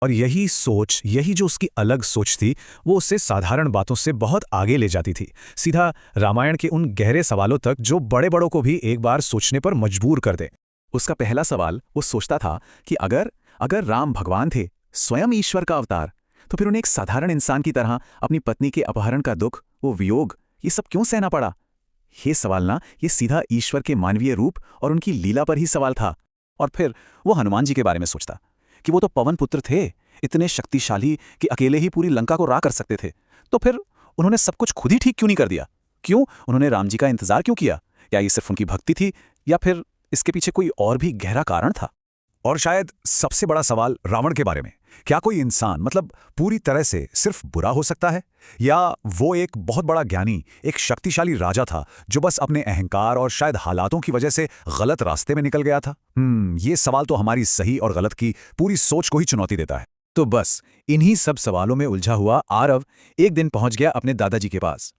और यही सोच, यही जो उसकी अलग सोच थी, वो उसे साधारण बातों से बहुत आगे ले जाती थी, सीधा रामायण के उन गहरे सवालों तक जो बड़े बड़ों को भी एक बार सोचने पर मजबूर कर दे। उसका पहला सवाल वो सोचता था कि अगर अगर राम भगवान थे, स्वयं ईश्वर का अवतार, तो फिर उन्हें एक साधारण इंसान की तरह अपनी पत्नी के अपहरण का दुख, वो वियोग, ये सब क्यों सहना पड़ा? ये सवाल ना, ये सीधा ईश्वर के मानवीय रूप और उनकी लीला पर ही सवाल था। और फिर वो हनुमान जी के बारे में सोचता कि वो तो पवन पुत्र थे, इतने शक्तिशाली कि अकेले ही पूरी लंका को राह कर सकते थे। तो फिर उन्होंने सब कुछ खुद ही ठीक क्यों नहीं कर दिया? क्यों उन्होंने राम जी का इंतजार क्यों किया? क्या ये सिर्फ उनकी भक्ति थी, या फिर इसके पीछे कोई और भी गहरा कारण था? और शायद सबसे बड़ा सवाल रावण के बारे में, क्या कोई इंसान, मतलब पूरी तरह से सिर्फ बुरा हो सकता है, या वो एक बहुत बड़ा ज्ञानी, एक शक्तिशाली राजा था जो बस अपने अहंकार और शायद हालातों की वजह से गलत रास्ते में निकल गया था? ये सवाल तो हमारी सही और गलत की पूरी सोच को ही चुनौती देता है। तो बस इन्हीं सब सवालों में उलझा हुआ आरव एक दिन पहुंच गया अपने दादाजी के पास।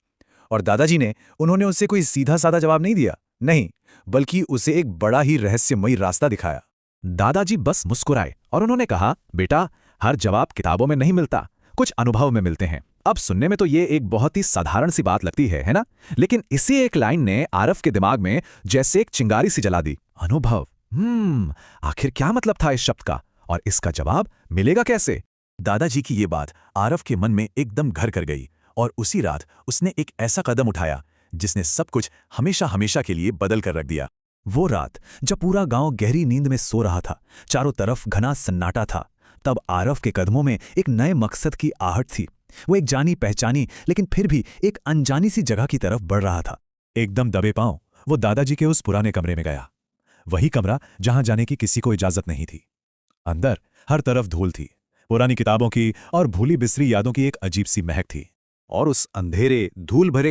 और दादाजी ने उन्होंने उसे कोई सीधा साधा जवाब नहीं दिया, नहीं, बल्कि उसे एक बड़ा ही रहस्यमयी रास्ता दिखाया। दादाजी बस मुस्कुराए और उन्होंने कहा, बेटा, हर जवाब किताबों में नहीं मिलता, कुछ अनुभव में मिलते हैं। अब सुनने में तो ये एक बहुत ही साधारण सी बात लगती है ना? लेकिन इसी एक लाइन ने आरव के दिमाग में जैसे एक चिंगारी सी जला दी। अनुभव। आखिर क्या मतलब था इस शब्द का, और इसका जवाब मिलेगा कैसे? दादाजी की ये बात आरव के मन में एकदम घर कर गई, और उसी रात उसने एक ऐसा कदम उठाया जिसने सब कुछ हमेशा हमेशा के लिए बदल कर रख दिया। वो रात जब पूरा गांव गहरी नींद में सो रहा था, चारों तरफ घना सन्नाटा था, तब आरव के कदमों में एक नए मकसद की आहट थी। वो एक जानी पहचानी लेकिन फिर भी एक अनजानी सी जगह की तरफ बढ़ रहा था। एकदम दबे पांव वो दादाजी के उस पुराने कमरे में गया, वही कमरा जहां जाने की किसी को इजाजत नहीं थी। अंदर हर तरफ धूल थी, पुरानी किताबों की और भूली बिसरी यादों की एक अजीब सी महक थी। और उस अंधेरे, धूल भरे